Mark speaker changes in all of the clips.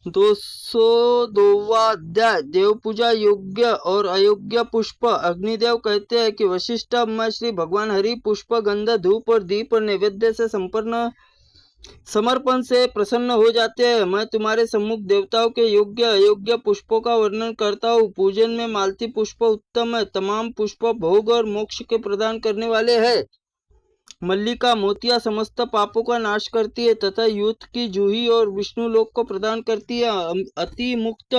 Speaker 1: 202वां अध्याय देव पूजा योग्य और अयोग्य पुष्प। अग्निदेव कहते हैं कि वशिष्ठ, मैं श्री भगवान हरि पुष्प, गंध, धूप और दीप और नैवेद्य से संपन्न समर्पण से प्रसन्न हो जाते हैं। मैं तुम्हारे सम्मुख देवताओं के योग्य अयोग्य पुष्पों का वर्णन करता हूँ। पूजन में मालती पुष्प उत्तम है। तमाम पुष्प भोग और मोक्ष के प्रदान करने वाले हैं। मल्लिका मोतिया समस्त पापों का नाश करती है तथा युद्ध की जूही और विष्णु लोक को प्रदान करती है। अति मुक्त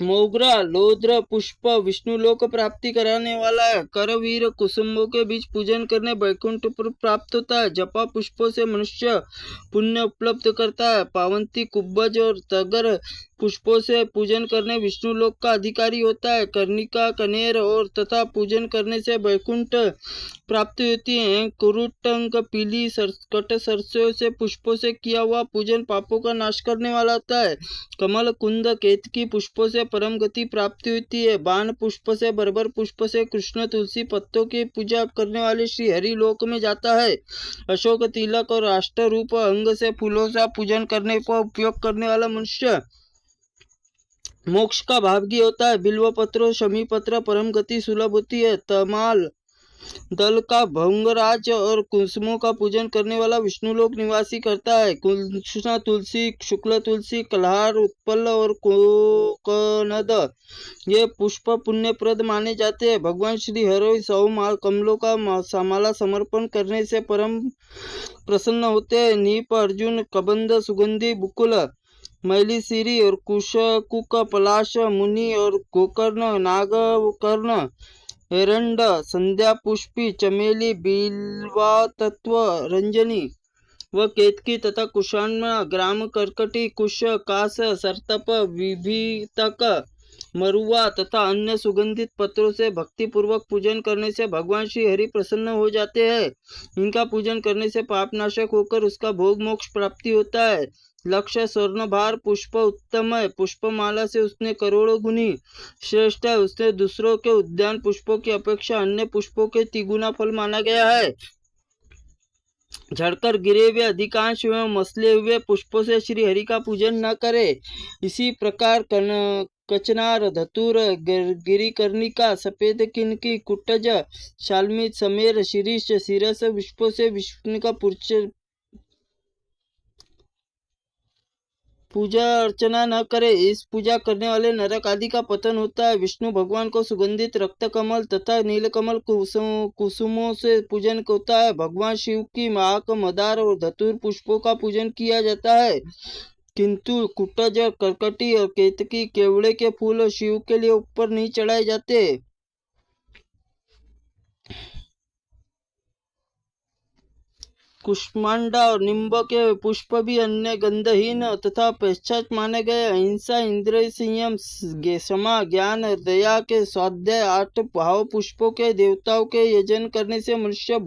Speaker 1: मोगरा लोद्र पुष्प विष्णु लोक प्राप्ति कराने वाला है। करवीर कुसुमों के बीच पूजन करने वैकुंठ प्राप्त होता है। जपा पुष्पों से मनुष्य पुण्य उपलब्ध करता है। पावंती कुब्बज और तगर पुष्पों से पूजन करने विष्णु लोक का अधिकारी होता है। कर्णिका कनेर और तथा पूजन करने से वैकुंठ प्राप्ति होती है। कुरुटंक पीली कट सरसों से पुष्पों से किया हुआ पूजन पापों का नाश करने वाला होता है। कमल कुंद केतकी पुष्पों से परम गति प्राप्ति होती है। बाण पुष्प से बर्बर पुष्प से कृष्ण तुलसी पत्तों की पूजा करने वाले श्री हरि लोक में जाता है। अशोक तिलक और अष्ट रूप अंग से फूलों का पूजन करने को उपयोग करने वाला मनुष्य मोक्ष का भागी होता है। बिल्व पत्र शमी पत्र परम गति सुलभ होती है। तमाल दल का भंगराज और कुसुमों का पूजन करने वाला विष्णु लोक निवासी करता है। कृष्ण तुलसी शुक्ल तुलसी कल्हार उत्पल और कोकनद ये पुष्प पुण्यप्रद माने जाते हैं। भगवान श्री हरि 100 कमलों का माला समर्पण करने से परम प्रसन्न होते हैं। नीप अर्जुन कबंध सुगंधी बुकुल मैली सीरी और कुक पलाश मुनि और गोकर्ण नागकर्ण एरंड संध्या पुष्पी चमेली बिल्वा तत्व रंजनी व केतकी तथा कुशाण ग्राम कर्कटी कुश कास सरतप विभीतक मरुआ तथा अन्य सुगंधित पत्रों से भक्ति पूर्वक पूजन करने से भगवान श्री हरि प्रसन्न हो जाते हैं। इनका पूजन करने से पापनाशक होकर उसका भोग मोक्ष प्राप्ति होता है। लक्ष्य स्वर्णभार पुष्प उत्तम है। पुष्पमाला से उसने करोड़ों गुनी श्रेष्ठ है। उसने दूसरों के उद्यान पुष्पों की अपेक्षा अन्य पुष्पों के तिगुना फल माना गया है। झड़कर गिरे हुए अधिकांश एवं मसले हुए पुष्पों से श्री हरि का पूजन न करे। इसी प्रकार कचनार धतूर गिरिकर्णिका सफेद किनकी कुटज शालमित समेर शीरीष शिरस पुष्पों से विष्णु का पूजा अर्चना न करे। इस पूजा करने वाले नरक आदि का पतन होता है। विष्णु भगवान को सुगंधित रक्त कमल तथा नीलकमल कुसुमों से पूजन होता है। भगवान शिव की माक मदार और धतूर पुष्पों का पूजन किया जाता है, किंतु कुटज करकटी और केतकी केवड़े के फूल शिव के लिए ऊपर नहीं चढ़ाए जाते। कुष्मांडा और निम्ब के पुष्प भी अन्य गंधहीन तथा पश्चात माने गए। अहिंसा इंद्रिय संयम क्षमा ज्ञान दया के स्वाध्याय 8 भाव पुष्पों के देवताओं के यजन करने से मनुष्य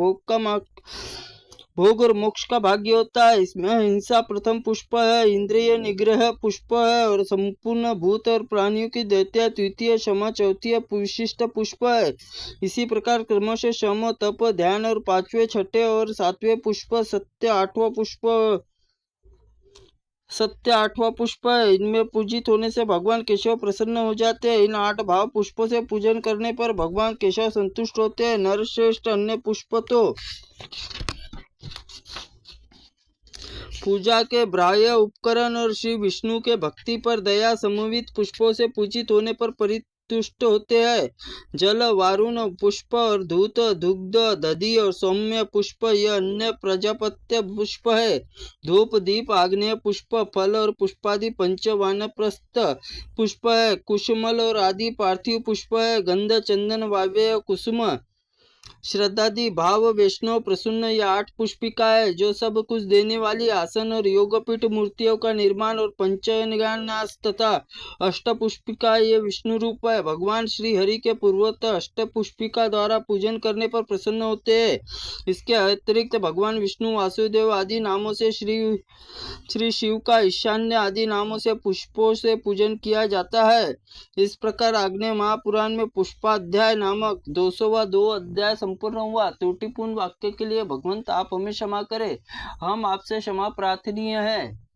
Speaker 1: भोग और मोक्ष का भाग्य होता है। इसमें हिंसा प्रथम पुष्प है, इंद्रिय निग्रह पुष्प है और संपूर्ण भूत और प्राणियों की दैत्य द्वितीय, क्षमा चौथी विशिष्ट पुष्प है। इसी प्रकार क्रमशः शम तप ध्यान और 5वें 6ठे और 7वें पुष्प सत्य 8वां पुष्प है। इनमें पूजित होने से भगवान केशव प्रसन्न हो जाते हैं। इन 8 भाव पुष्पों से पूजन करने पर भगवान केशव संतुष्ट होते हैं। नरश्रेष्ठ अन्य पुष्प तो पूजा के बाह्य उपकरण और श्री विष्णु के भक्ति पर दया समन्वित पुष्पों से पूजित होने पर परितुष्ट होते हैं। जल वारुण पुष्प और धूत दुग्ध दधि और सौम्य पुष्प यह अन्य प्रजापत्य पुष्प है। धूप दीप आग्नेय पुष्प फल और पुष्पादि पंच वानप्रस्थ पुष्प है। कुसुमल और आदि पार्थिव पुष्प है। गंध चंदन वाव्य कुसुम श्रद्धादि भाव वैष्णव प्रसन्न ये 8 पुष्पिका है, जो सब कुछ देने वाली आसन और योगपीठ मूर्तियों का निर्माण और पंचन्यास तथा अष्ट पुष्पिका ये विष्णु रूप है। भगवान श्री हरि के पूर्वोत्त अष्ट पुष्पिका द्वारा पूजन करने पर प्रसन्न होते हैं। इसके अतिरिक्त भगवान विष्णु वासुदेव आदि नामों से श्री शिव का ईशान्य आदि नामों से पुष्पों से पूजन किया जाता है। इस प्रकार आग्नेय महापुराण में पुष्पाध्याय नामक 202 अध्याय संपूर्ण हुआ। त्रुटिपूर्ण वाक्य के लिए भगवंत आप हमें क्षमा करें, हम आपसे क्षमा प्रार्थनीय है।